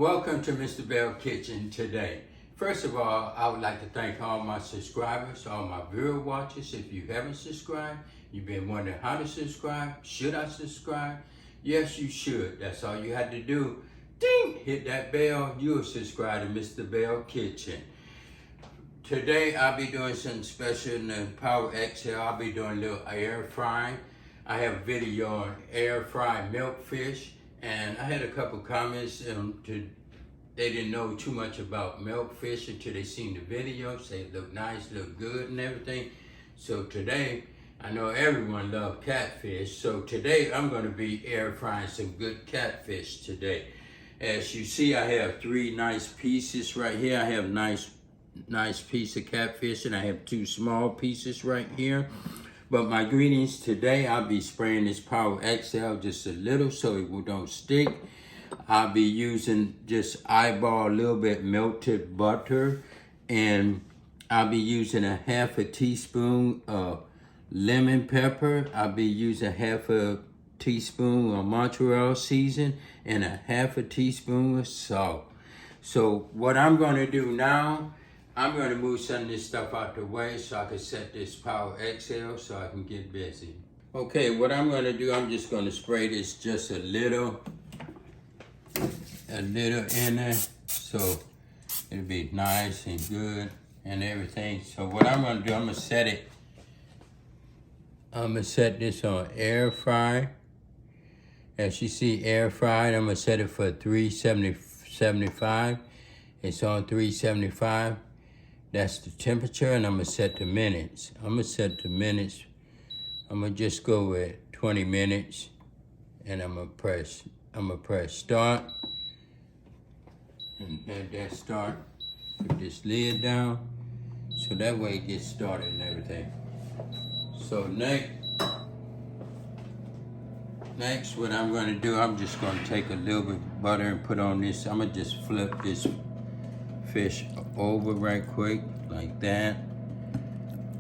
Welcome to Mr. Bell Kitchen today. First of all, I would like to thank all my subscribers, all my viewer watchers. If you haven't subscribed, you've been wondering how to subscribe. Should I subscribe? Yes, you should. That's all you had to do. Ding! Hit that bell. You'll subscribe to Mr. Bell Kitchen. Today, I'll be doing something special in the Power XL. I'll be doing a little air frying. I have a video on air fried milkfish. And I had a couple comments, they didn't know too much about milkfish until they seen the video, say it looked nice, looked good and everything. So today, I know everyone loves catfish, so today I'm gonna be air frying some good catfish today. As you see, I have 3 nice pieces right here. I have nice piece of catfish and I have 2 small pieces right here. But my ingredients today, I'll be spraying this Power XL just a little so it don't stick. I'll be using just eyeball a little bit melted butter. And I'll be using a half a teaspoon of lemon pepper. I'll be using half a teaspoon of mozzarella season and a half a teaspoon of salt. So what I'm gonna do now, I'm going to move some of this stuff out the way so I can set this Power XL so I can get busy. Okay, what I'm going to do, I'm just going to spray this just a little in there so it'll be nice and good and everything. So what I'm going to do, I'm going to set this on air fry. As you see, air fried, I'm going to set it for 375. It's on 375. That's the temperature, and I'm gonna set the minutes. I'm gonna just go with 20 minutes, and I'm gonna press start, and let that start. Put this lid down, so that way it gets started and everything. So next, what I'm gonna do, I'm just gonna take a little bit of butter and put on this. I'm gonna just flip this fish over right quick, like that.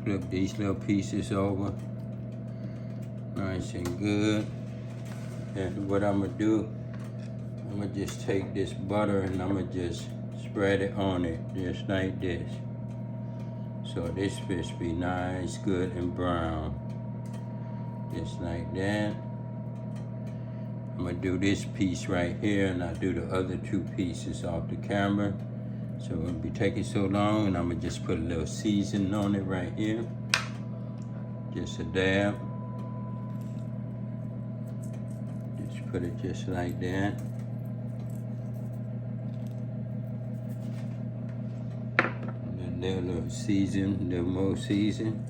Flip these little pieces over. Nice and good. And what I'm gonna do, I'm gonna just take this butter and I'm gonna just spread it on it, just like this. So this fish be nice, good and brown. Just like that. I'm gonna do this piece right here and I'll do the other 2 pieces off the camera. So it won't be taking so long, and I'm gonna just put a little seasoning on it right here. Just a dab. Just put it just like that. And then a little season, a little more season.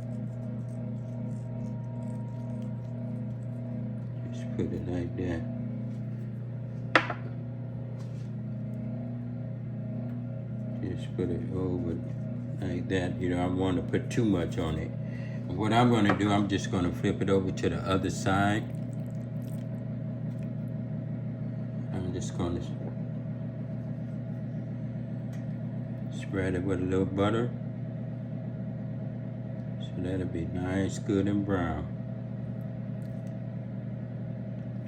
Just put it like that. Just put it over like that. You know, I don't want to put too much on it. What I'm going to do, I'm just going to flip it over to the other side. I'm just going to spread it with a little butter. So that'll be nice, good and brown.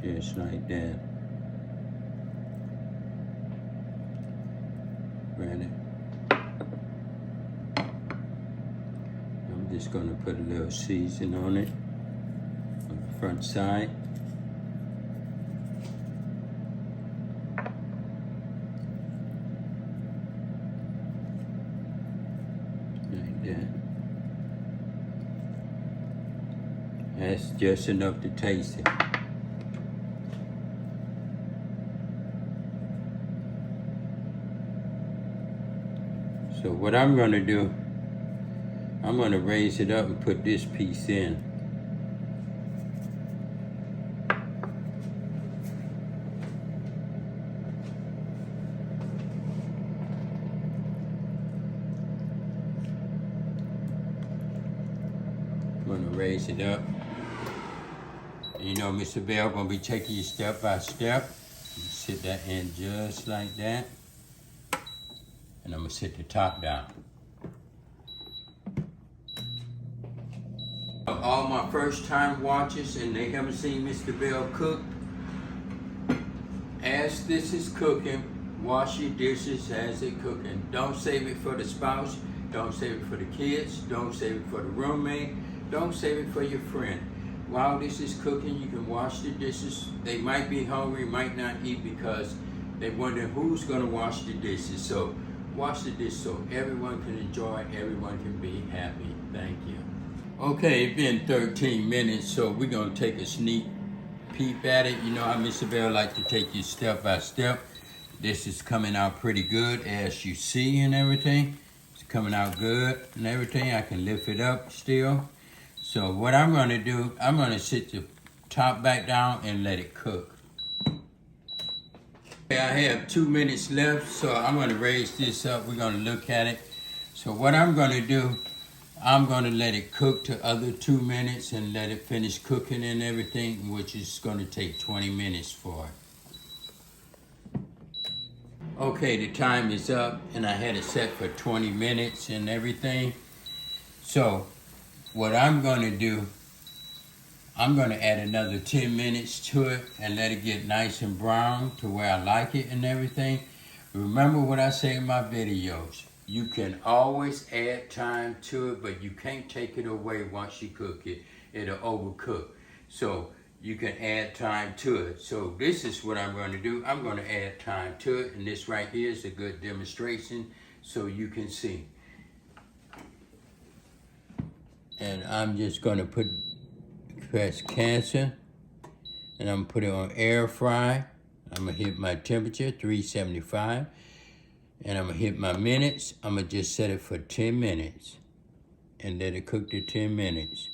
Just like that. Spread it. I'm just gonna put a little season on it on the front side. Like that. That's just enough to taste it. So what I'm gonna do, I'm gonna raise it up and put this piece in. I'm gonna raise it up. You know, Mr. Bell gonna be taking you step by step. Sit that in just like that. And I'm gonna sit the top down. All my first time watchers and they haven't seen Mr. Bell cook, as this is cooking, Wash your dishes as they're cooking. Don't save it for the spouse. Don't save it for the kids. Don't save it for the roommate. Don't save it for your friend. While this is cooking, you can wash the dishes. They might be hungry, might not eat because they wonder who's gonna wash the dishes. So wash the dishes so everyone can enjoy, everyone can be happy. Thank you. Okay, it's been 13 minutes, so we're gonna take a sneak peep at it. You know how Mr. Bell like to take you step by step. This is coming out pretty good as you see and everything. It's coming out good and everything. I can lift it up still. So what I'm gonna do, I'm gonna sit the top back down and let it cook. Okay, I have 2 minutes left, so I'm gonna raise this up. We're gonna look at it. So what I'm gonna do, I'm gonna let it cook to other 2 minutes and let it finish cooking and everything, which is gonna take 20 minutes for it. Okay, the time is up and I had it set for 20 minutes and everything. So what I'm gonna do, I'm gonna add another 10 minutes to it and let it get nice and brown to where I like it and everything. Remember what I say in my videos. You can always add time to it, but you can't take it away once you cook it. It'll overcook. So you can add time to it. So this is what I'm going to do. I'm going to add time to it, and this right here is a good demonstration so you can see. And I'm just going to press cancel, and I'm going to put it on air fry. I'm going to hit my temperature, 375, and I'm going to hit my minutes. I'm going to just set it for 10 minutes and let it cook to 10 minutes.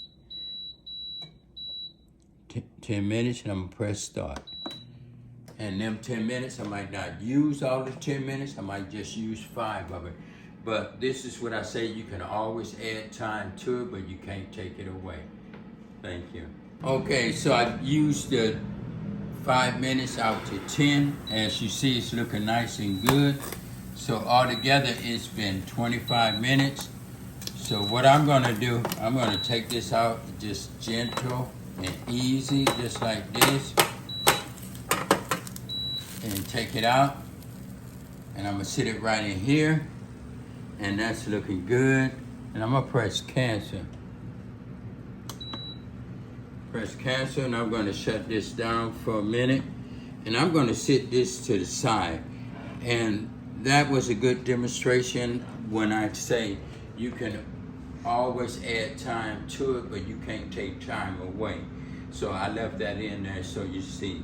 10 minutes, and I'm gonna press start. And them 10 minutes, I might not use all the 10 minutes, I might just use 5 of it. But this is what I say, you can always add time to it, but you can't take it away. Thank you. Okay, so I used the 5 minutes out to 10. As you see, it's looking nice and good. So altogether, it's been 25 minutes. So what I'm gonna do, I'm gonna take this out just gentle and easy, just like this, and take it out, and I'm gonna sit it right in here, and that's looking good. And I'm gonna press cancel. Press cancel, and I'm gonna shut this down for a minute, and I'm gonna sit this to the side. And that was a good demonstration when I say you can always add time to it, but you can't take time away. So I left that in there so you see.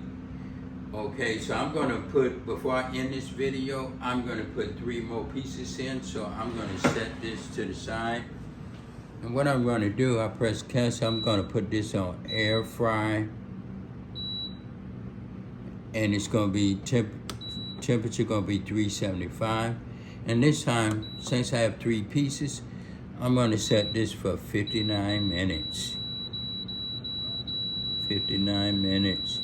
Okay, so I'm gonna put, before I end this video, I'm gonna put 3 more pieces in. So I'm gonna set this to the side. And what I'm gonna do, I press cancel, I'm gonna put this on air fry. And it's gonna be, temperature gonna be 375. And this time, since I have 3 pieces, I'm gonna set this for 59 minutes. 59 minutes.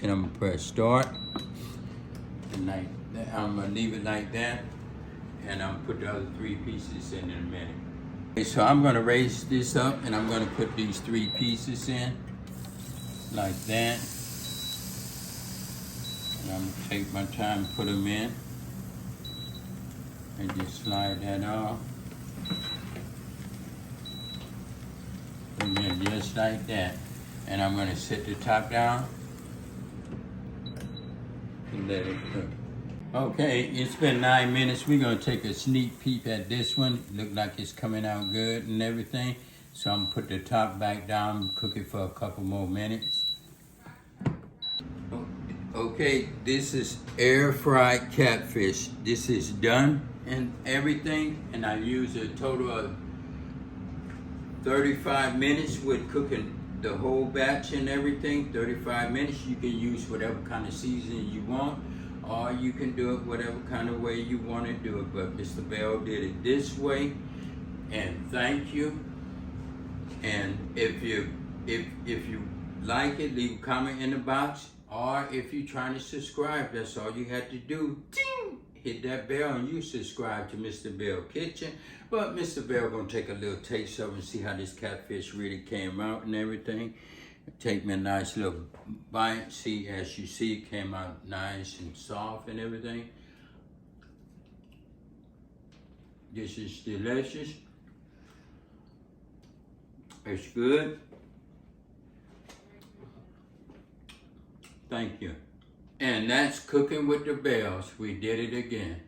And I'm gonna press start. And like that, I'm gonna leave it like that. And I'm gonna put the other 3 pieces in a minute. Okay, so I'm gonna raise this up and I'm gonna put these 3 pieces in. Like that. And I'm gonna take my time to put them in. And just slide that off. And then just like that. And I'm gonna set the top down and let it cook. Okay, it's been 9 minutes. We're gonna take a sneak peek at this one. Look like it's coming out good and everything. So I'm gonna put the top back down, cook it for a couple more minutes. Okay, this is air fried catfish. This is done and everything, and I use a total of 35 minutes with cooking the whole batch and everything. 35 minutes. You can use whatever kind of seasoning you want, or you can do it whatever kind of way you want to do it. But Mr. Bell did it this way, and thank you. And if you like it, leave a comment in the box. Or if you're trying to subscribe, that's all you have to do. Ding! hit that bell, and you subscribe to Mr. Bell Kitchen. But Mr. Bell gonna take a little taste of it and see how this catfish really came out and everything. Take me a nice little bite. See, as you see, it came out nice and soft and everything. This is delicious. It's good. Thank you. And that's Cooking with the Bells. We did it again.